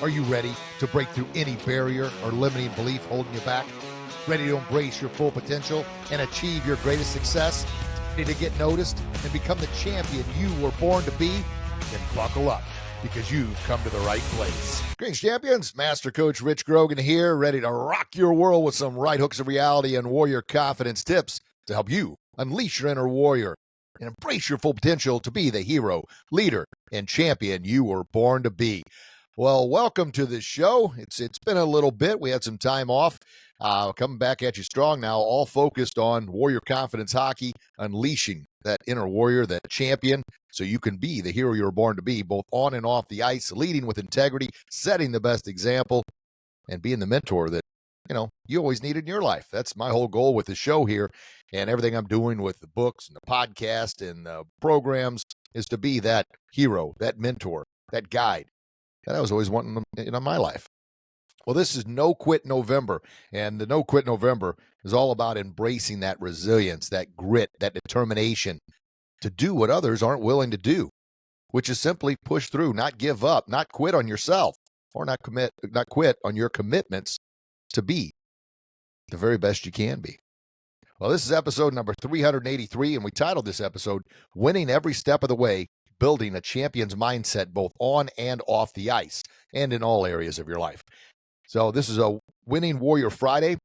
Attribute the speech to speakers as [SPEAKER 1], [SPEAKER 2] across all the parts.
[SPEAKER 1] Are you ready to break through any barrier or limiting belief holding you back? Ready to embrace your full potential and achieve your greatest success? Ready to get noticed and become the champion you were born to be? Then buckle up, because you've come to the right place. Greetings, champions. Master Coach Rich Grogan here, ready to rock your world with some right hooks of reality and warrior confidence tips to help you unleash your inner warrior and embrace your full potential to be the hero, leader, and champion you were born to be. Well, welcome to the show. It's been a little bit. We had some time off. Coming back at you strong now, all focused on warrior confidence hockey, unleashing that inner warrior, that champion, so you can be the hero you were born to be, both on and off the ice, leading with integrity, setting the best example, and being the mentor that you always needed in your life. That's my whole goal with the show here, and everything I'm doing with the books and the podcast and the programs is to be that hero, that mentor, that guide that I was always wanting in my life. Well, this is No Quit November, and the No Quit November is all about embracing that resilience, that grit, that determination to do what others aren't willing to do, which is simply push through, not give up, not quit on yourself, or not quit on your commitments to be the very best you can be. Well, this is episode number 383, and we titled this episode, Winning Every Step of the Way, Building a Champion's Mindset both on and off the ice and in all areas of your life. So this is a Winning Warrior Friday,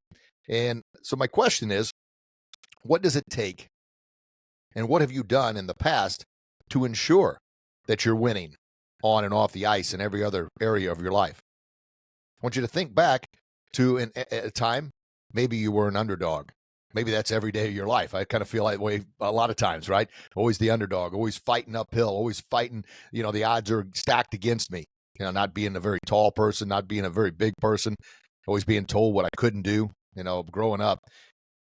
[SPEAKER 1] and so my question is, what does it take, and what have you done in the past to ensure that you're winning on and off the ice in every other area of your life? I want you to think back to a time maybe you were an underdog. Maybe that's every day of your life. I kind of feel that way a lot of times, right? Always the underdog, always fighting uphill, always fighting, the odds are stacked against me. Not being a very tall person, not being a very big person, always being told what I couldn't do, growing up.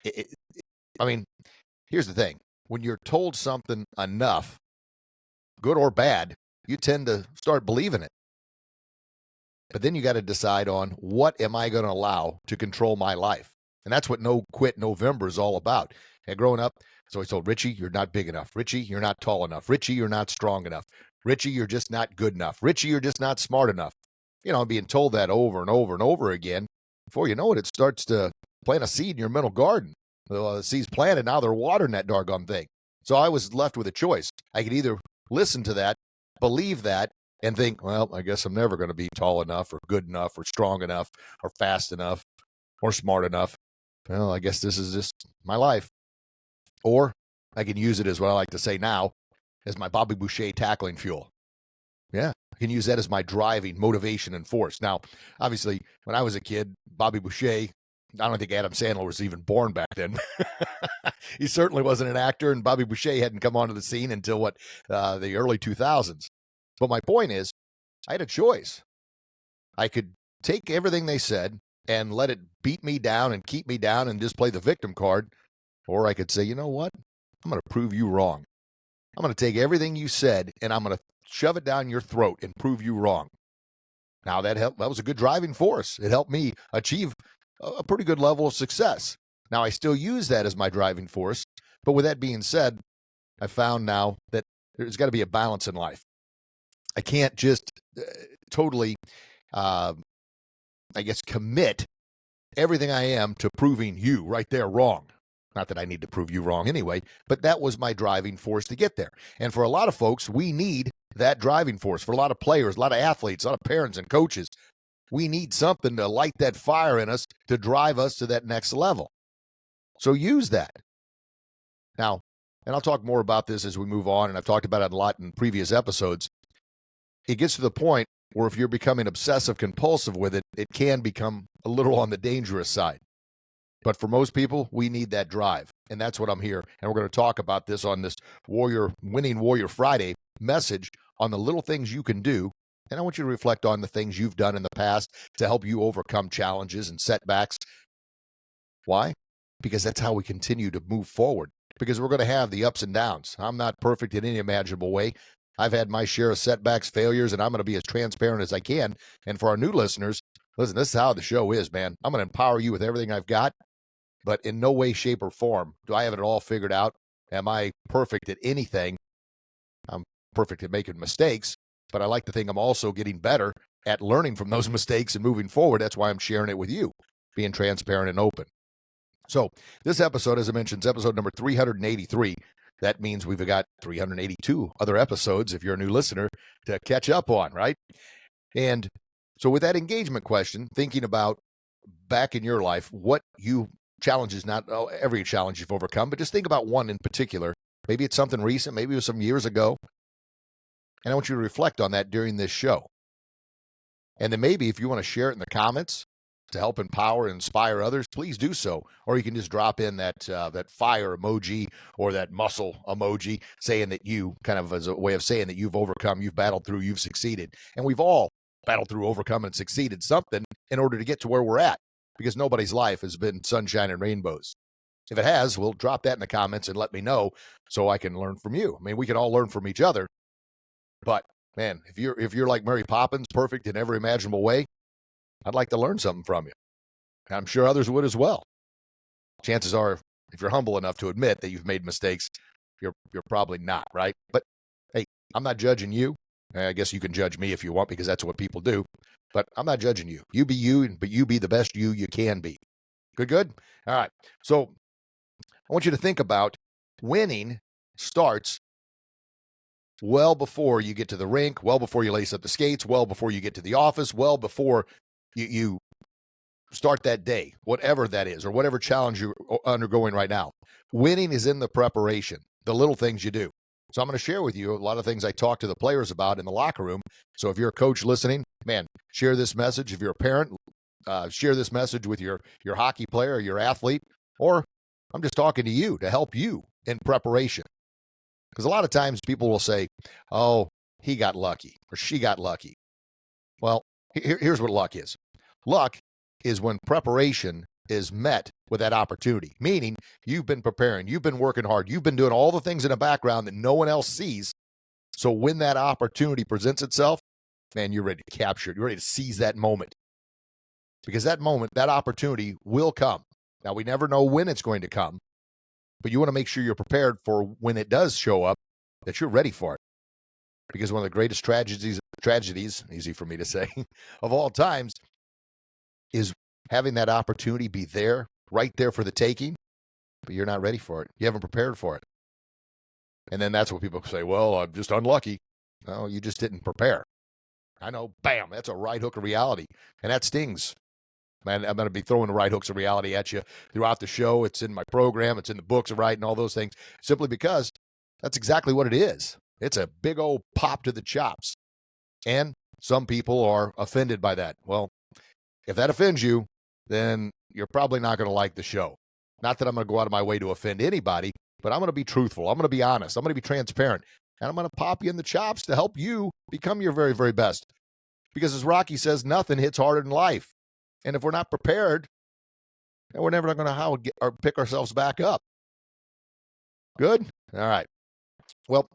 [SPEAKER 1] Here's the thing. When you're told something enough, good or bad, you tend to start believing it. But then you got to decide on, what am I going to allow to control my life? And that's what No Quit November is all about. And growing up, I was always told, Richie, you're not big enough. Richie, you're not tall enough. Richie, you're not strong enough. Richie, you're just not good enough. Richie, you're just not smart enough. Being told that over and over and over again. Before you know it, it starts to plant a seed in your mental garden. The seed's planted, now they're watering that doggone thing. So I was left with a choice. I could either listen to that, believe that, and think, well, I guess I'm never going to be tall enough or good enough or strong enough or fast enough or smart enough. Well, I guess this is just my life. Or I can use it as what I like to say now, as my Bobby Boucher tackling fuel. Yeah, I can use that as my driving motivation and force. Now, obviously, when I was a kid, Bobby Boucher, I don't think Adam Sandler was even born back then. He certainly wasn't an actor, and Bobby Boucher hadn't come onto the scene until the early 2000s. But my point is, I had a choice. I could take everything they said and let it beat me down and keep me down and just play the victim card. Or I could say, you know what? I'm going to prove you wrong. I'm going to take everything you said and I'm going to shove it down your throat and prove you wrong. Now that was a good driving force. It helped me achieve a pretty good level of success. Now I still use that as my driving force. But with that being said, I found now that there's got to be a balance in life. I can't just totally commit everything I am to proving you right there wrong. Not that I need to prove you wrong anyway, but that was my driving force to get there. And for a lot of folks, we need that driving force. For a lot of players, a lot of athletes, a lot of parents and coaches, we need something to light that fire in us to drive us to that next level. So use that. Now, and I'll talk more about this as we move on, and I've talked about it a lot in previous episodes. It gets to the point where if you're becoming obsessive compulsive with it, it can become a little on the dangerous side. But for most people, we need that drive. And that's what I'm here. And we're going to talk about this on this Winning Warrior Friday message on the little things you can do. And I want you to reflect on the things you've done in the past to help you overcome challenges and setbacks. Why? Because that's how we continue to move forward. Because we're going to have the ups and downs. I'm not perfect in any imaginable way. I've had my share of setbacks, failures, and I'm going to be as transparent as I can. And for our new listeners, listen, this is how the show is, man. I'm going to empower you with everything I've got, but in no way, shape, or form do I have it all figured out. Am I perfect at anything? I'm perfect at making mistakes, but I like to think I'm also getting better at learning from those mistakes and moving forward. That's why I'm sharing it with you, being transparent and open. So this episode, as I mentioned, is episode number 383. That means we've got 382 other episodes, if you're a new listener, to catch up on, right? And so with that engagement question, thinking about back in your life, what you challenges, not every challenge you've overcome, but just think about one in particular. Maybe it's something recent, maybe it was some years ago. And I want you to reflect on that during this show. And then maybe if you want to share it in the comments to help empower and inspire others, please do so. Or you can just drop in that fire emoji or that muscle emoji, saying that you, kind of as a way of saying that you've overcome, you've battled through, you've succeeded. And we've all battled through, overcome, and succeeded something in order to get to where we're at, because nobody's life has been sunshine and rainbows. If it has, well, drop that in the comments and let me know so I can learn from you. I mean, we can all learn from each other. But man, if you're like Mary Poppins, perfect in every imaginable way, I'd like to learn something from you. And I'm sure others would as well. Chances are, if you're humble enough to admit that you've made mistakes, you're probably not, right? But hey, I'm not judging you. I guess you can judge me if you want, because that's what people do. But I'm not judging you. You be you, but you be the best you can be. Good? All right. So I want you to think about winning starts well before you get to the rink, well before you lace up the skates, well before you get to the office, well before you start that day, whatever that is, or whatever challenge you're undergoing right now. Winning is in the preparation, the little things you do. So I'm going to share with you a lot of things I talk to the players about in the locker room. So if you're a coach listening, man, share this message. If you're a parent, share this message with your hockey player or your athlete. Or I'm just talking to you to help you in preparation. Because a lot of times people will say, oh, he got lucky or she got lucky. Well, here's what luck is. Luck is when preparation is met with that opportunity, meaning you've been preparing, you've been working hard, you've been doing all the things in the background that no one else sees. So when that opportunity presents itself, man, you're ready to capture it. You're ready to seize that moment. Because that moment, that opportunity will come. Now, we never know when it's going to come, but you want to make sure you're prepared for when it does show up, that you're ready for it. Because one of the greatest tragedies, easy for me to say, of all times, is having that opportunity be there, right there for the taking, but you're not ready for it. You haven't prepared for it. And then that's what people say, well, I'm just unlucky. No, you just didn't prepare. I know, bam, that's a right hook of reality. And that stings. Man, I'm going to be throwing the right hooks of reality at you throughout the show. It's in my program. It's in the books I write and all those things, simply because that's exactly what it is. It's a big old pop to the chops. And some people are offended by that. Well, if that offends you, then you're probably not going to like the show. Not that I'm going to go out of my way to offend anybody, but I'm going to be truthful. I'm going to be honest. I'm going to be transparent. And I'm going to pop you in the chops to help you become your very, very best. Because as Rocky says, nothing hits harder than life. And if we're not prepared, then we're never going to pick ourselves back up. Good? All right. Well,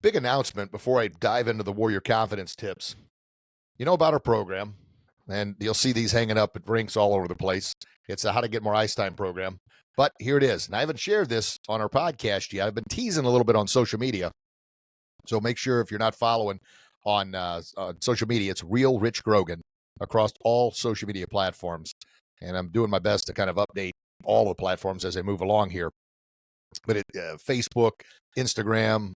[SPEAKER 1] big announcement before I dive into the Warrior Confidence tips. You know about our program, and you'll see these hanging up at rinks all over the place. It's a How to Get More Ice Time program. But here it is. And I haven't shared this on our podcast yet. I've been teasing a little bit on social media. So make sure if you're not following on social media, it's Real Rich Grogan across all social media platforms. And I'm doing my best to kind of update all the platforms as I move along here. But Facebook, Instagram,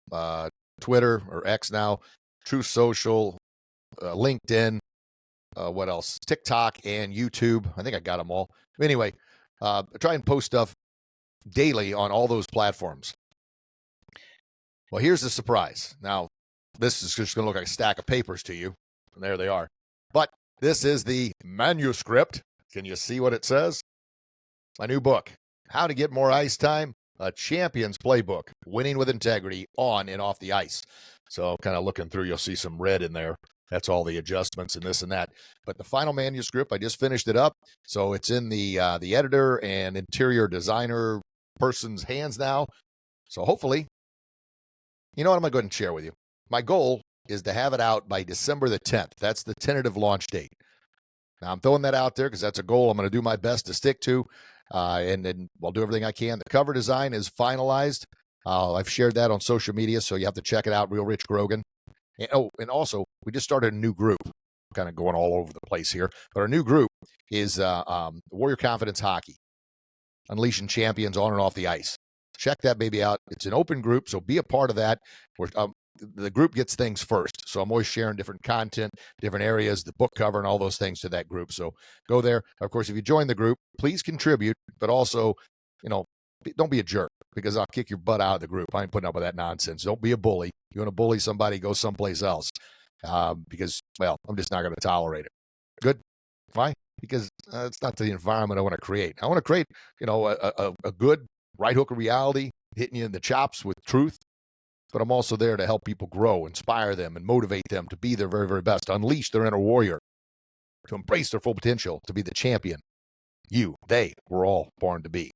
[SPEAKER 1] Twitter, or X now, Truth Social, LinkedIn, what else? TikTok and YouTube. I think I got them all. Anyway, I try and post stuff daily on all those platforms. Well, here's the surprise. Now, this is just going to look like a stack of papers to you. And there they are. But this is the manuscript. Can you see what it says? My new book, How to Get More Ice Time, a Champion's Playbook, Winning with Integrity on and off the ice. So kind of looking through, you'll see some red in there. That's all the adjustments and this and that. But the final manuscript, I just finished it up. So it's in the editor and interior designer person's hands now. So hopefully, you know what I'm going to go ahead and share with you. My goal is to have it out by December the 10th. That's the tentative launch date. Now, I'm throwing that out there because that's a goal I'm going to do my best to stick to. And then I'll do everything I can. The cover design is finalized. I've shared that on social media, so you have to check it out, Real Rich Grogan. And also, we just started a new group. kind of going all over the place here. But our new group is Warrior Confidence Hockey, unleashing champions on and off the ice. Check that baby out. It's an open group, so be a part of that. The group gets things first. So I'm always sharing different content, different areas, the book cover, and all those things to that group. So go there. Of course, if you join the group, please contribute, but also, don't be a jerk, because I'll kick your butt out of the group. I ain't putting up with that nonsense. Don't be a bully. You want to bully somebody, go someplace else, because, well, I'm just not going to tolerate it. Good? Why? Because it's not the environment I want to create. I want to create, a good right hook of reality, hitting you in the chops with truth. But I'm also there to help people grow, inspire them, and motivate them to be their very, very best, to unleash their inner warrior, to embrace their full potential, to be the champion we're all born to be.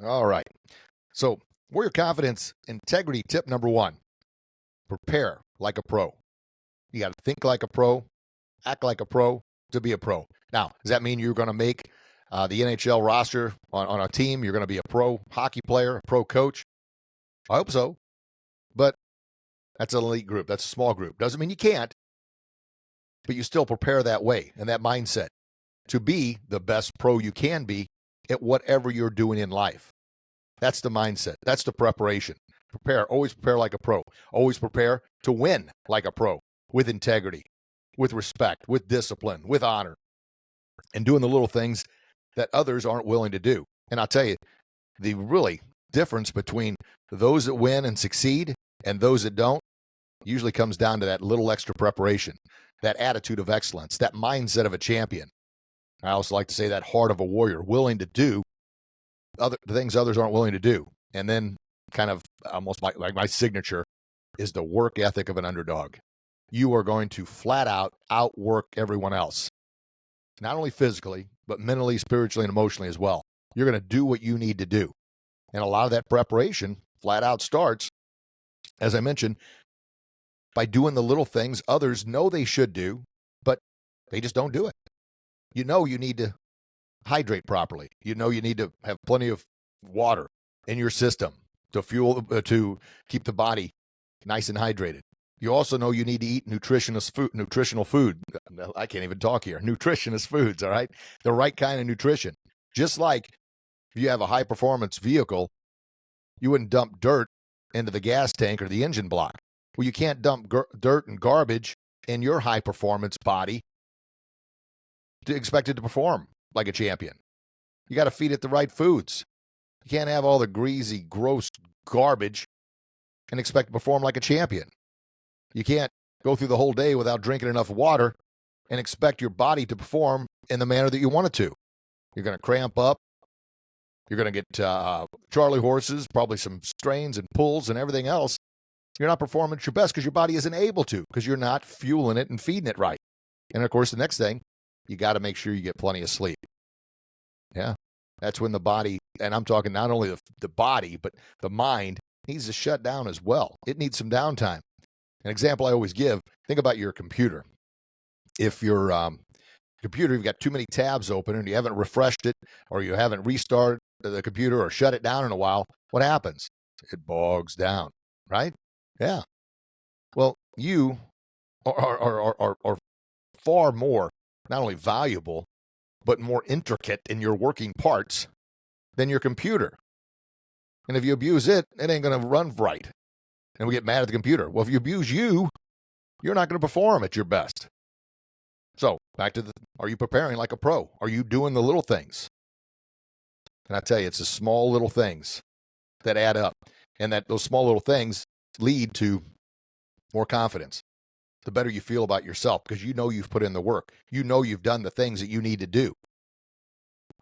[SPEAKER 1] All right. So, warrior confidence, integrity tip number 1, prepare like a pro. You got to think like a pro, act like a pro to be a pro. Now, does that mean you're going to make the NHL roster on a team? You're going to be a pro hockey player, a pro coach? I hope so. But that's an elite group. That's a small group. Doesn't mean you can't, but you still prepare that way and that mindset to be the best pro you can be at whatever you're doing in life. That's the mindset. That's the preparation. Prepare. Always prepare like a pro. Always prepare to win like a pro, with integrity, with respect, with discipline, with honor, and doing the little things that others aren't willing to do. And I'll tell you, the really difference between those that win and succeed and those that don't usually comes down to that little extra preparation, that attitude of excellence, that mindset of a champion. I also like to say that heart of a warrior, willing to do the things others aren't willing to do. And then kind of almost like my signature is the work ethic of an underdog. You are going to flat out outwork everyone else, not only physically, but mentally, spiritually, and emotionally as well. You're going to do what you need to do. And a lot of that preparation flat out starts, as I mentioned, by doing the little things others know they should do, but they just don't do it. You need to hydrate properly. You need to have plenty of water in your system to to keep the body nice and hydrated. You also know you need to eat nutritional food. I can't even talk here. Nutritionist foods, all right? The right kind of nutrition. Just like if you have a high-performance vehicle, you wouldn't dump dirt into the gas tank or the engine block. Well, you can't dump dirt and garbage in your high-performance body to expect it to perform like a champion. You got to feed it the right foods. You can't have all the greasy, gross garbage and expect to perform like a champion. You can't go through the whole day without drinking enough water and expect your body to perform in the manner that you want it to. You're going to cramp up. You're going to get Charlie horses, probably some strains and pulls and everything else. You're not performing at your best because your body isn't able to, because you're not fueling it and feeding it right. And, of course, the next thing, you got to make sure you get plenty of sleep. Yeah, that's when the body, and I'm talking not only the body, but the mind needs to shut down as well. It needs some downtime. An example I always give, think about your computer. If your computer, you've got too many tabs open and you haven't refreshed it, or you haven't restarted the computer or shut it down in a while, what happens? It bogs down, right? Yeah. Well, you are far more, not only valuable, but more intricate in your working parts than your computer. And if you abuse it, it ain't going to run right. And we get mad at the computer. Well, if you abuse you, you're not going to perform at your best. So back to are you preparing like a pro? Are you doing the little things? And I tell you, it's the small little things that add up. And that those small little things lead to more confidence. The better you feel about yourself, because you've put in the work. You've done the things that you need to do.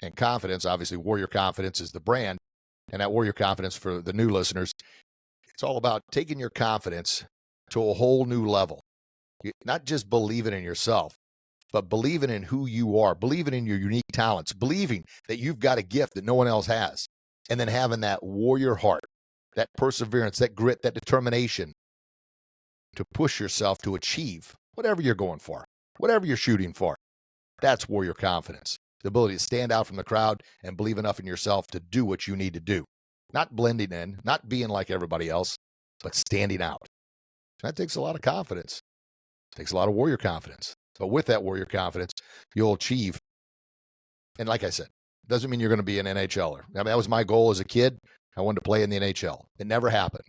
[SPEAKER 1] And confidence, obviously, Warrior Confidence is the brand. And that Warrior Confidence, for the new listeners, it's all about taking your confidence to a whole new level. Not just believing in yourself, but believing in who you are, believing in your unique talents, believing that you've got a gift that no one else has, and then having that warrior heart, that perseverance, that grit, that determination to push yourself to achieve whatever you're going for, whatever you're shooting for. That's Warrior Confidence, the ability to stand out from the crowd and believe enough in yourself to do what you need to do. Not blending in, not being like everybody else, but standing out. That takes a lot of confidence. It takes a lot of warrior confidence. But with that warrior confidence, you'll achieve. And like I said, doesn't mean you're going to be an NHLer. I mean, that was my goal as a kid. I wanted to play in the NHL. It never happened.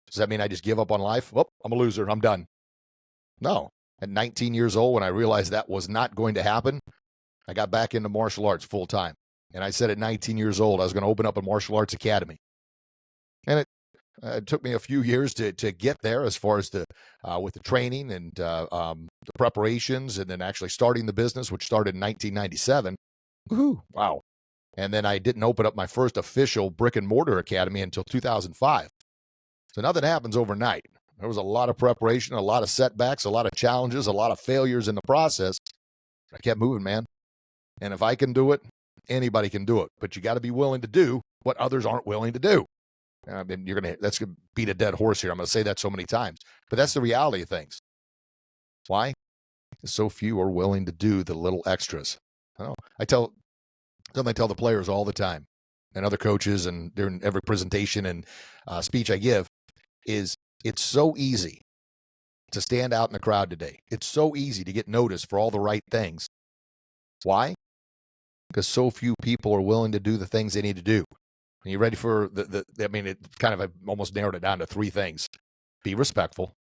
[SPEAKER 1] Does that mean I just give up on life? Oh, I'm a loser. I'm done. No. At 19 years old, when I realized that was not going to happen, I got back into martial arts full time. And I said at 19 years old, I was going to open up a martial arts academy. And it took me a few years to get there, as far as with the training and the preparations, and then actually starting the business, which started in 1997. Woohoo! Wow. And then I didn't open up my first official brick and mortar academy until 2005. So nothing happens overnight. There was a lot of preparation, a lot of setbacks, a lot of challenges, a lot of failures in the process. I kept moving, man. And if I can do it, anybody can do it. But you got to be willing to do what others aren't willing to do. I mean, that's going to beat a dead horse here. I'm going to say that so many times. But that's the reality of things. Why? Because so few are willing to do the little extras. I tell the players all the time, and other coaches, and during every presentation and speech I give, is it's so easy to stand out in the crowd today. It's so easy to get noticed for all the right things. Why? Because so few people are willing to do the things they need to do. Are you ready for I mean, it kind of, I almost narrowed it down to 3 things. Be respectful.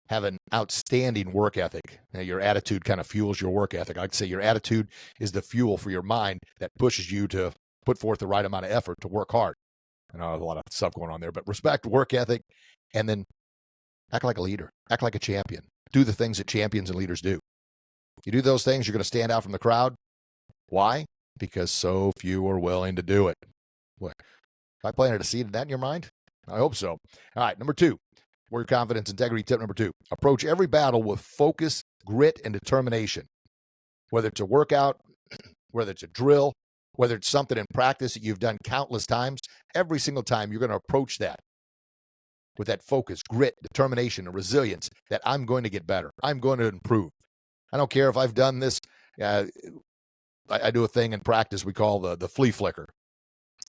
[SPEAKER 1] Have an outstanding work ethic. Now, your attitude kind of fuels your work ethic. I'd say your attitude is the fuel for your mind that pushes you to put forth the right amount of effort to work hard. I know there's a lot of stuff going on there, but respect, work ethic, and then act like a leader. Act like a champion. Do the things that champions and leaders do. You do those things, you're going to stand out from the crowd. Why? Because so few are willing to do it. What? Have I planted a seed of that in your mind? I hope so. All right, number 2. Warrior confidence, integrity tip number 2. Approach every battle with focus, grit, and determination. Whether it's a workout, whether it's a drill, whether it's something in practice that you've done countless times, every single time you're going to approach that with that focus, grit, determination, and resilience that I'm going to get better. I'm going to improve. I don't care if I've done this. I do a thing in practice we call the flea flicker.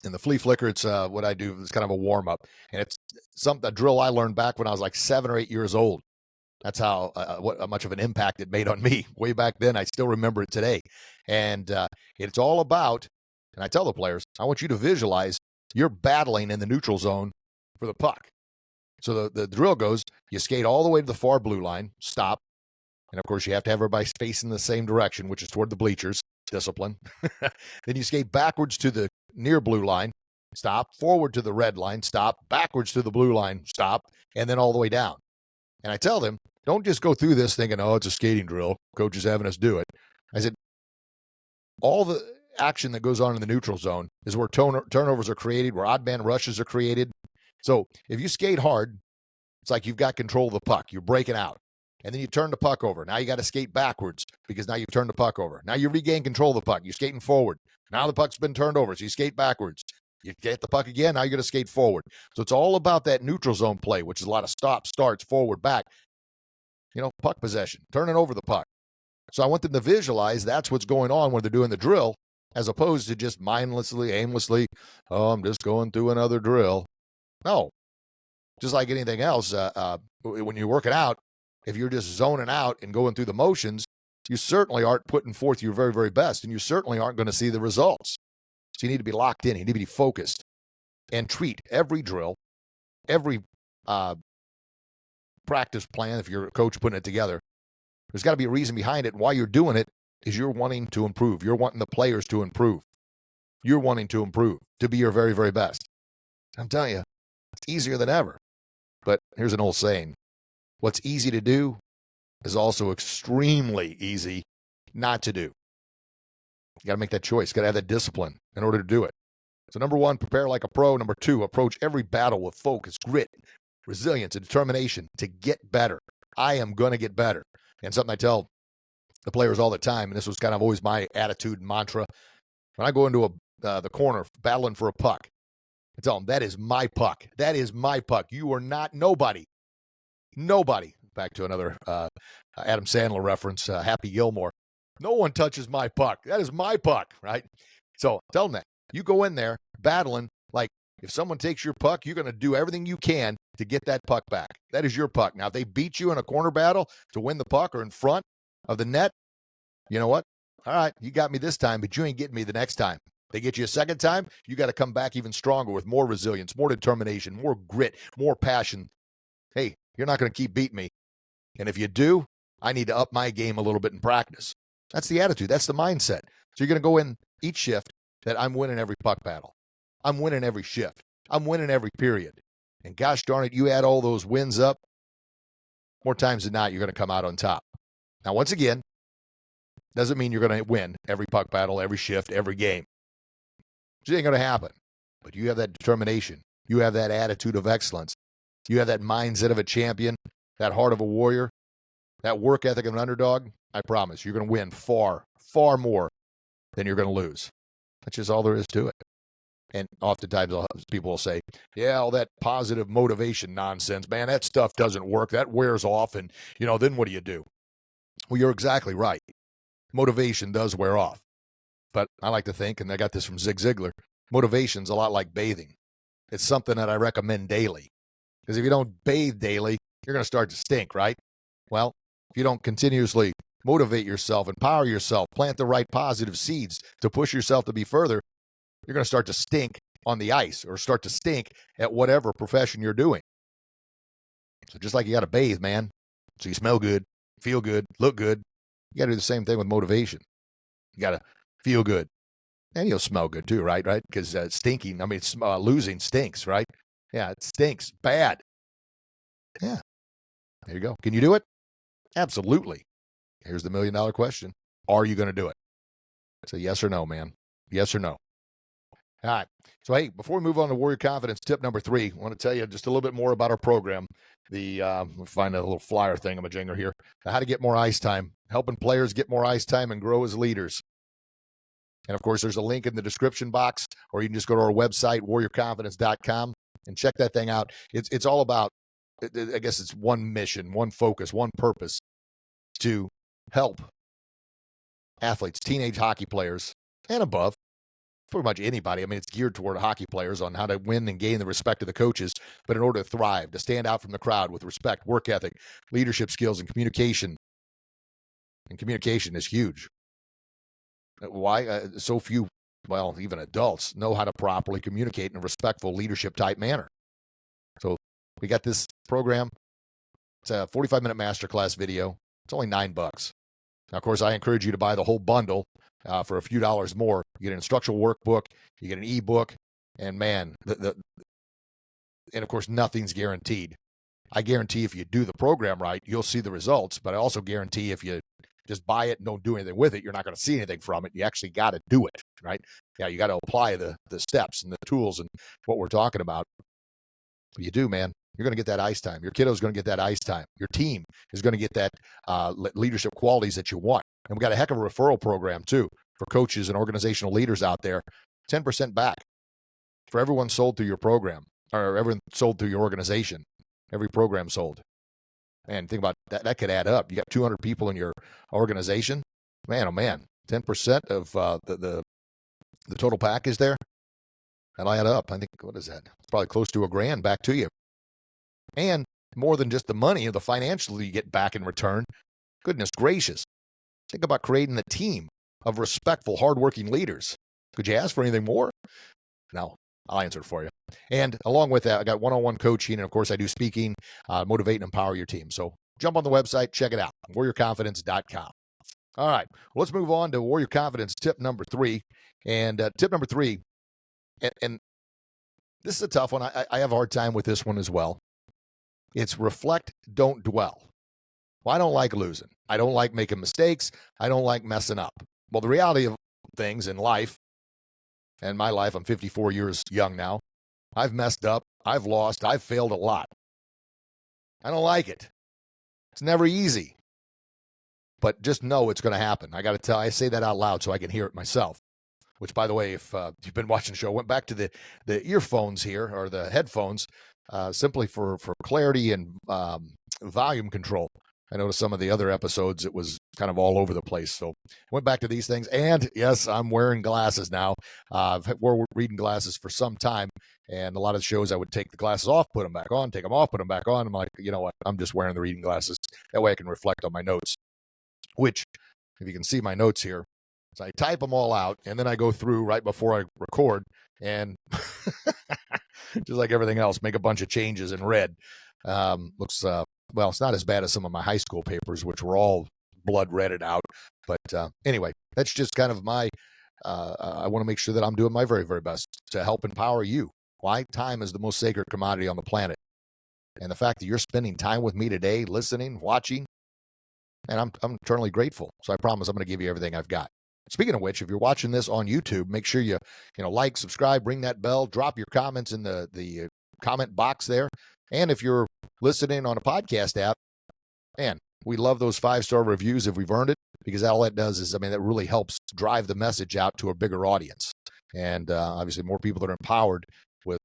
[SPEAKER 1] And the flea flicker, it's what I do. It's kind of a warm-up. And it's a drill I learned back when I was like 7 or 8 years old. That's how much of an impact it made on me way back then. I still remember it today. And it's all about, and I tell the players, I want you to visualize you're battling in the neutral zone for the puck. So the drill goes, you skate all the way to the far blue line, stop. And of course, you have to have everybody facing the same direction, which is toward the bleachers. Discipline. Then you skate backwards to the near blue line, stop, forward to the red line, stop, backwards to the blue line, stop, and then all the way down. And I tell them, don't just go through this thinking, oh, it's a skating drill. Coach is having us do it. I said, all the action that goes on in the neutral zone is where turnovers are created, where odd man rushes are created. So if you skate hard, it's like you've got control of the puck. You're breaking out. And then you turn the puck over. Now you got to skate backwards because now you've turned the puck over. Now you regain control of the puck. You're skating forward. Now the puck's been turned over, so you skate backwards. You get the puck again, now you're going to skate forward. So it's all about that neutral zone play, which is a lot of stop, starts, forward, back. Puck possession, turning over the puck. So I want them to visualize that's what's going on when they're doing the drill, as opposed to just mindlessly, aimlessly, oh, I'm just going through another drill. No. Just like anything else, when you're working out, if you're just zoning out and going through the motions, you certainly aren't putting forth your very, very best, and you certainly aren't going to see the results. So you need to be locked in. You need to be focused and treat every drill, every practice plan, if you're a coach putting it together, there's got to be a reason behind it. Why you're doing it is you're wanting to improve. You're wanting the players to improve. You're wanting to improve, to be your very, very best. I'm telling you, it's easier than ever. But here's an old saying. What's easy to do is also extremely easy not to do. You got to make that choice. You got to have that discipline in order to do it. So number 1, prepare like a pro. Number 2, approach every battle with focus, grit, resilience, and determination to get better. I am going to get better. And something I tell the players all the time, and this was kind of always my attitude and mantra, when I go into the corner battling for a puck, I tell them, that is my puck. That is my puck. You are not nobody. Nobody. Back to another Adam Sandler reference, Happy Gilmore. No one touches my puck. That is my puck, right? So tell them that. You go in there battling like If someone takes your puck, you're going to do everything you can to get that puck back. That is your puck. Now, if they beat you in a corner battle to win the puck or in front of the net, you know what? All right, you got me this time, but you ain't getting me the next time. They get you a second time, you got to come back even stronger with more resilience, more determination, more grit, more passion. Hey, you're not going to keep beating me. And if you do, I need to up my game a little bit in practice. That's the attitude. That's the mindset. So you're going to go in each shift that I'm winning every puck battle. I'm winning every shift. I'm winning every period. And gosh darn it, you add all those wins up, more times than not, you're going to come out on top. Now, once again, doesn't mean you're going to win every puck battle, every shift, every game. It ain't going to happen. But you have that determination. You have that attitude of excellence. You have that mindset of a champion, that heart of a warrior, that work ethic of an underdog. I promise you're going to win far, far more than you're going to lose. That's just all there is to it. And oftentimes people will say, yeah, all that positive motivation nonsense, man, that stuff doesn't work. That wears off. And, then what do? Well, you're exactly right. Motivation does wear off. But I like to think, and I got this from Zig Ziglar, motivation's a lot like bathing. It's something that I recommend daily. Because if you don't bathe daily, you're going to start to stink, right? Well, if you don't continuously motivate yourself, empower yourself, plant the right positive seeds to push yourself to be further, you're going to start to stink on the ice or start to stink at whatever profession you're doing. So just like you got to bathe, man, so you smell good, feel good, look good, you got to do the same thing with motivation. You got to feel good. And you'll smell good too, right? Because losing stinks, right? Yeah, it stinks bad. Yeah, there you go. Can you do it? Absolutely. Here's the $1 million question. Are you going to do it? So yes or no, man. Yes or no. All right. So, hey, before we move on to Warrior Confidence, tip number 3, I want to tell you just a little bit more about our program. We'll find a little flyer thingamajinger here. How to get more ice time, helping players get more ice time and grow as leaders. And, of course, there's a link in the description box, or you can just go to our website, warriorconfidence.com, and check that thing out. It's all about, I guess it's one mission, one focus, one purpose to help athletes, teenage hockey players, and above, pretty much anybody. I mean, it's geared toward hockey players on how to win and gain the respect of the coaches, but in order to thrive, to stand out from the crowd with respect, work ethic, leadership skills, and communication. And communication is huge. Why? So few, even adults, know how to properly communicate in a respectful leadership-type manner. So we got this program. It's a 45-minute masterclass video. It's only $9. Now, of course, I encourage you to buy the whole bundle for a few dollars more. You get an instructional workbook, you get an ebook, and man, and of course, nothing's guaranteed. I guarantee if you do the program right, you'll see the results, but I also guarantee if you just buy it and don't do anything with it, you're not going to see anything from it. You actually got to do it, right? Yeah, you got to apply the steps and the tools and what we're talking about. But you do, man. You're going to get that ice time. Your kiddo's going to get that ice time. Your team is going to get that leadership qualities that you want. And we got a heck of a referral program, too, for coaches and organizational leaders out there. 10% back for everyone sold through your program, or everyone sold through your organization. Every program sold. Man, think about that. That could add up. You got 200 people in your organization. Man, oh man, 10% of the total package there. That'll add up. I think, what is that? It's probably close to $1,000 back to you. And more than just the money or the financial you get back in return. Goodness gracious. Think about creating a team of respectful, hardworking leaders. Could you ask for anything more? No, I'll answer it for you. And along with that, I got one-on-one coaching, and of course, I do speaking, motivate and empower your team. So jump on the website, check it out, warriorconfidence.com. All right, well, let's move on to Warrior Confidence tip number 3. And tip number 3, and this is a tough one. I have a hard time with this one as well. It's reflect, don't dwell. Well, I don't like losing. I don't like making mistakes. I don't like messing up. Well, the reality of things in life, and my life, I'm 54 years young now. I've messed up. I've lost. I've failed a lot. I don't like it. It's never easy. But just know it's going to happen. I say that out loud so I can hear it myself. Which, by the way, if you've been watching the show, went back to the earphones here, or the headphones, simply for clarity and volume control. I noticed some of the other episodes, it was kind of all over the place. So went back to these things. And yes, I'm wearing glasses now. I've worn reading glasses for some time. And a lot of shows I would take the glasses off, put them back on, take them off, put them back on. I'm like, you know what? I'm just wearing the reading glasses. That way I can reflect on my notes, which, if you can see my notes here, so I type them all out, and then I go through right before I record, and just like everything else, make a bunch of changes in red. Looks, well, it's not as bad as some of my high school papers, which were all blood redded out. But anyway, that's just kind of my, I want to make sure that I'm doing my very, very best to help empower you. Why? Time is the most sacred commodity on the planet. And the fact that you're spending time with me today, listening, watching, and I'm eternally grateful. So I promise I'm going to give you everything I've got. Speaking of which, if you're watching this on YouTube, make sure you like, subscribe, ring that bell, drop your comments in the comment box there. And if you're listening on a podcast app, man, we love those 5-star reviews if we've earned it, because all that does is, I mean, that really helps drive the message out to a bigger audience. And obviously more people that are empowered with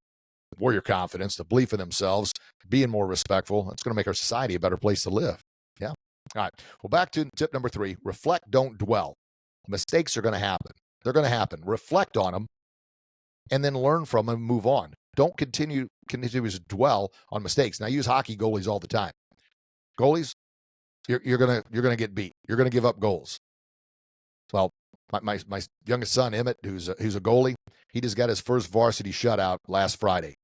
[SPEAKER 1] warrior confidence, the belief in themselves, being more respectful. It's going to make our society a better place to live. Yeah. All right. Well, back to tip number 3, reflect, don't dwell. Mistakes are going to happen. They're going to happen. Reflect on them and then learn from them and move on. Don't continue to dwell on mistakes. Now, I use hockey goalies all the time. Goalies, you're gonna get beat. You're gonna give up goals. Well, my youngest son Emmett, who's a goalie, he just got his first varsity shutout last Friday.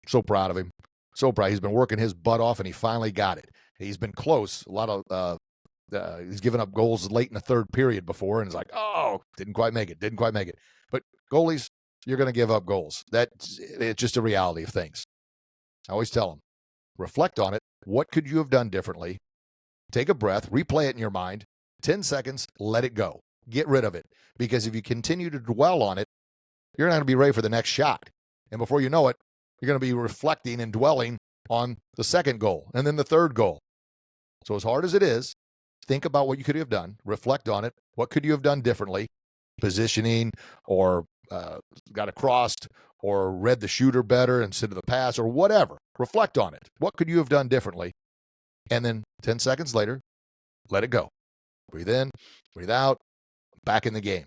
[SPEAKER 1] So proud of him. So proud. He's been working his butt off, and he finally got it. He's been close. A lot of he's given up goals late in the third period before, and it's like, oh, didn't quite make it. But goalies, you're going to give up goals. It's just a reality of things. I always tell them, reflect on it. What could you have done differently? Take a breath, replay it in your mind, 10 seconds, let it go. Get rid of it. Because if you continue to dwell on it, you're not going to be ready for the next shot. And before you know it, you're going to be reflecting and dwelling on the second goal and then the third goal. So as hard as it is, think about what you could have done. Reflect on it. What could you have done differently? Positioning, or got across, or read the shooter better instead of the pass, or whatever. Reflect on it. What could you have done differently? And then 10 seconds later, let it go. Breathe in, breathe out, back in the game.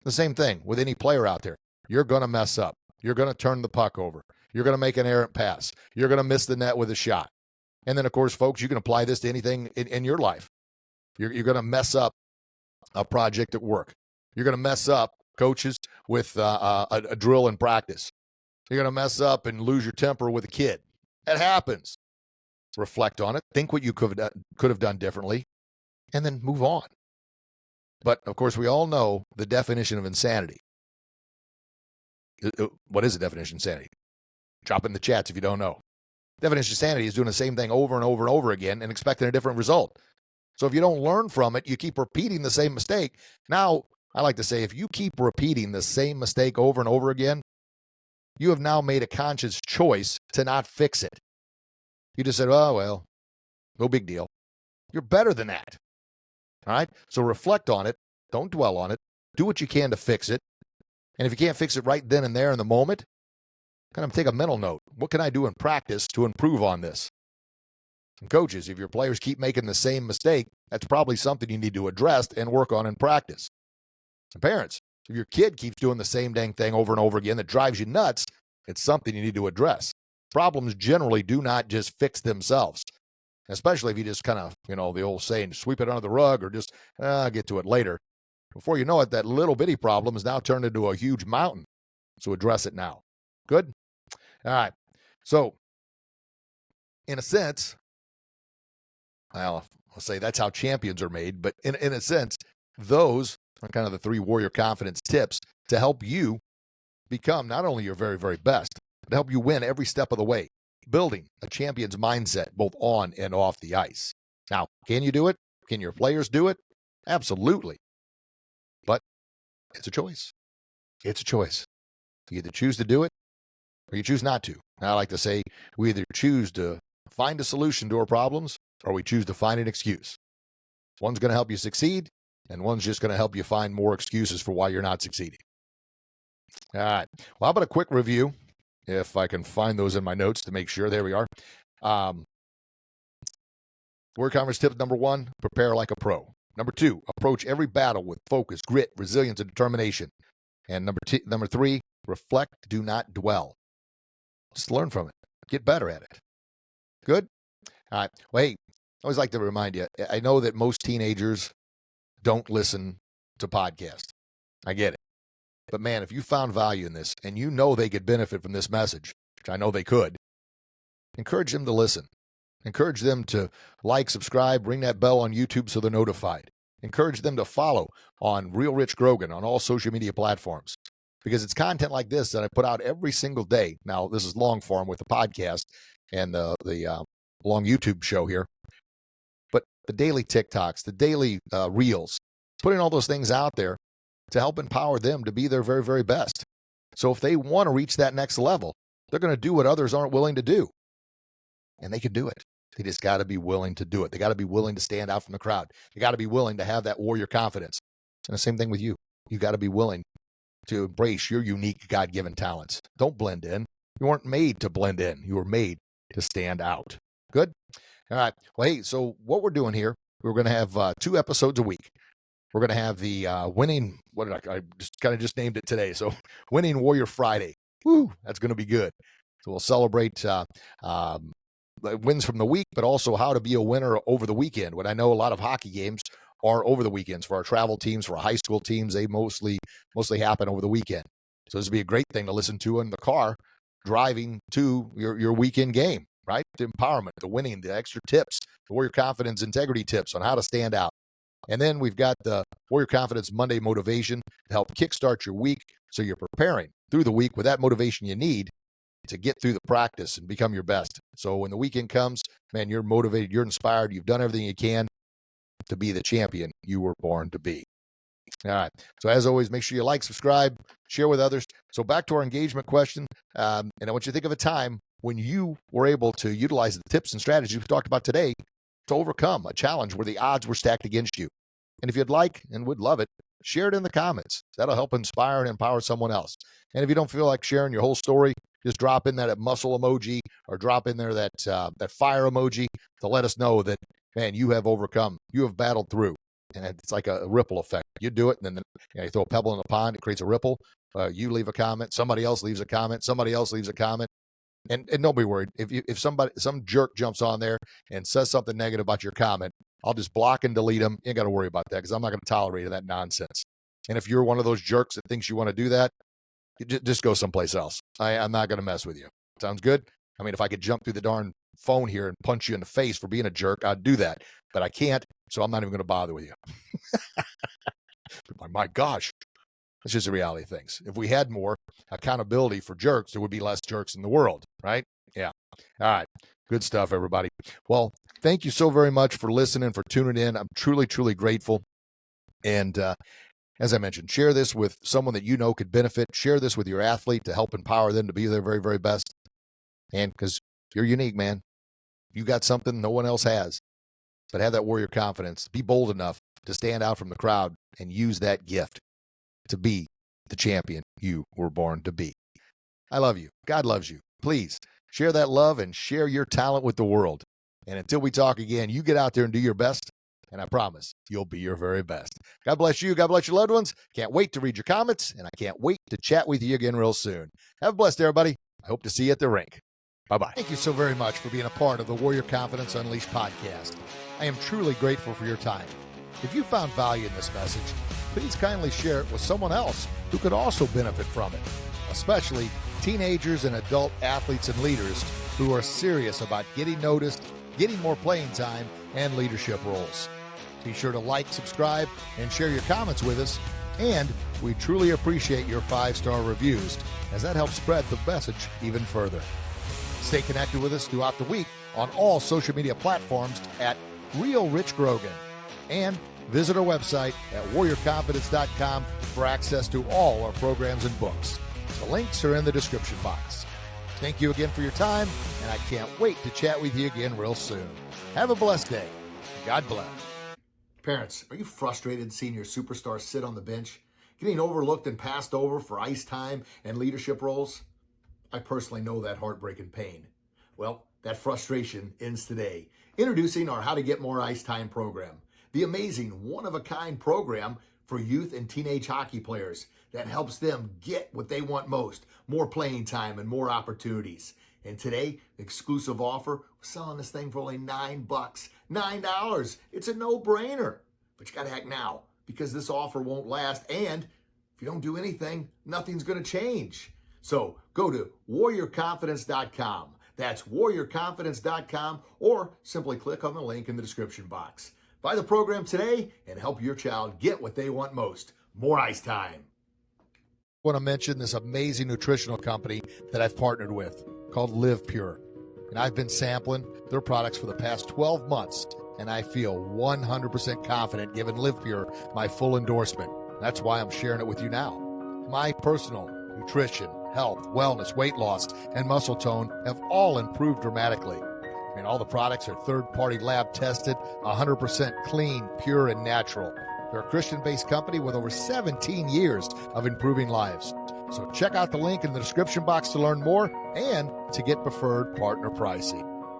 [SPEAKER 1] The same thing with any player out there. You're going to mess up. You're going to turn the puck over. You're going to make an errant pass. You're going to miss the net with a shot. And then, of course, folks, you can apply this to anything in your life. You're going to mess up a project at work. You're going to mess up, coaches, with a drill in practice. You're going to mess up and lose your temper with a kid. It happens. Reflect on it. Think what you could have done differently, and then move on. But, of course, we all know the definition of insanity. What is the definition of insanity? Drop in the chats if you don't know. Definition of insanity is doing the same thing over and over and over again and expecting a different result. So if you don't learn from it, you keep repeating the same mistake. Now, I like to say, if you keep repeating the same mistake over and over again, you have now made a conscious choice to not fix it. You just said, oh, well, no big deal. You're better than that. All right? So reflect on it. Don't dwell on it. Do what you can to fix it. And if you can't fix it right then and there in the moment, kind of take a mental note. What can I do in practice to improve on this? And coaches, if your players keep making the same mistake, that's probably something you need to address and work on in practice. And parents, if your kid keeps doing the same dang thing over and over again that drives you nuts, it's something you need to address. Problems generally do not just fix themselves, especially if you just kind of, the old saying, sweep it under the rug or just get to it later. Before you know it, that little bitty problem is now turned into a huge mountain. So address it now. Good? All right. So, in a sense, well, I'll say that's how champions are made, but in a sense, those are kind of the 3 warrior confidence tips to help you become not only your very, very best, but to help you win every step of the way, building a champion's mindset both on and off the ice. Now, can you do it? Can your players do it? Absolutely. But it's a choice. It's a choice. You either choose to do it or you choose not to. And I like to say we either choose to find a solution to our problems or we choose to find an excuse. One's going to help you succeed, and one's just going to help you find more excuses for why you're not succeeding. All right. Well, how about a quick review, if I can find those in my notes to make sure. There we are. Warrior Confidence tip number 1, prepare like a pro. Number 2, approach every battle with focus, grit, resilience, and determination. And number 3, reflect, do not dwell. Just learn from it. Get better at it. Good? All right. Well, hey, I always like to remind you, I know that most teenagers don't listen to podcasts. I get it. But man, if you found value in this and you know they could benefit from this message, which I know they could, encourage them to listen. Encourage them to like, subscribe, ring that bell on YouTube so they're notified. Encourage them to follow on Real Rich Grogan on all social media platforms, because it's content like this that I put out every single day. Now, this is long form with the podcast and the long YouTube show here, but the daily TikToks, the daily Reels, putting all those things out there to help empower them to be their very, very best. So if they want to reach that next level, they're going to do what others aren't willing to do, and they can do it. They just got to be willing to do it. They got to be willing to stand out from the crowd. They got to be willing to have that warrior confidence. And the same thing with you. You got to be willing to embrace your unique God-given talents. Don't blend in. You weren't made to blend in. You were made to stand out. Good? All right. Well, hey, so what we're doing here, we're going to have 2 episodes a week. We're going to have the winning, what did I just kind of just named it today. So Winning Warrior Friday. Woo, that's going to be good. So we'll celebrate wins from the week, but also how to be a winner over the weekend. When I know a lot of hockey games are over the weekends for our travel teams, for our high school teams, they mostly happen over the weekend. So this would be a great thing to listen to in the car, driving to your weekend game, right? The empowerment, the winning, the extra tips, the Warrior Confidence integrity tips on how to stand out. And then we've got the Warrior Confidence Monday motivation to help kickstart your week so you're preparing through the week with that motivation you need to get through the practice and become your best. So when the weekend comes, man, you're motivated, you're inspired, you've done everything you can to be the champion you were born to be. All right. So as always, make sure you like, subscribe, share with others. So back to our engagement question. And I want you to think of a time when you were able to utilize the tips and strategies we talked about today to overcome a challenge where the odds were stacked against you. And if you'd like and would love it, share it in the comments. That'll help inspire and empower someone else. And if you don't feel like sharing your whole story, just drop in that muscle emoji or drop in there that fire emoji to let us know that, man, you have overcome, you have battled through. And it's like a ripple effect. You do it, and then you throw a pebble in a pond, it creates a ripple. You leave a comment, somebody else leaves a comment, somebody else leaves a comment. And don't be worried. If some jerk jumps on there and says something negative about your comment, I'll just block and delete them. You ain't got to worry about that because I'm not going to tolerate that nonsense. And if you're one of those jerks that thinks you want to do that, just go someplace else. I'm not going to mess with you. Sounds good? I mean, if I could jump through the darn phone here and punch you in the face for being a jerk, I'd do that. But I can't, so I'm not even going to bother with you. My gosh. It's just the reality of things. If we had more accountability for jerks, there would be less jerks in the world, right? Yeah. All right. Good stuff, everybody. Well, thank you so very much for listening, for tuning in. I'm truly, truly grateful. And as I mentioned, share this with someone that you know could benefit. Share this with your athlete to help empower them to be their very, very best. And because you're unique, man. You got something no one else has. But have that warrior confidence. Be bold enough to stand out from the crowd and use that gift to be the champion you were born to be. I love you. God loves you. Please share that love and share your talent with the world. And until we talk again, you get out there and do your best. And I promise you'll be your very best. God bless you. God bless your loved ones. Can't wait to read your comments. And I can't wait to chat with you again real soon. Have a blessed day, everybody. I hope to see you at the rink. Bye-bye. Thank you so very much for being a part of the Warrior Confidence Unleashed podcast. I am truly grateful for your time. If you found value in this message, please kindly share it with someone else who could also benefit from it, especially teenagers and adult athletes and leaders who are serious about getting noticed, getting more playing time, and leadership roles. Be sure to like, subscribe, and share your comments with us, and we truly appreciate your 5-star reviews, as that helps spread the message even further. Stay connected with us throughout the week on all social media platforms at Real Rich Grogan, and visit our website at warriorconfidence.com for access to all our programs and books. The links are in the description box. Thank you again for your time, and I can't wait to chat with you again real soon. Have a blessed day. God bless. Parents, are you frustrated seeing your superstars sit on the bench, getting overlooked and passed over for ice time and leadership roles? I personally know that heartbreak and pain. Well, that frustration ends today. Introducing our How to Get More Ice Time program, the amazing one-of-a-kind program for youth and teenage hockey players that helps them get what they want most, more playing time and more opportunities. And today, exclusive offer, we're selling this thing for only $9. $9. It's a no-brainer. But you got to act now because this offer won't last. And if you don't do anything, nothing's going to change. So go to warriorconfidence.com. That's warriorconfidence.com, or simply click on the link in the description box. Buy the program today and help your child get what they want most, more ice time. I want to mention this amazing nutritional company that I've partnered with called Live Pure. And I've been sampling their products for the past 12 months, and I feel 100% confident giving Live Pure my full endorsement. That's why I'm sharing it with you now. My personal nutrition, health, wellness, weight loss, and muscle tone have all improved dramatically. And all the products are third-party lab tested, 100% clean, pure, and natural. They're a Christian-based company with over 17 years of improving lives. So check out the link in the description box to learn more and to get preferred partner pricing.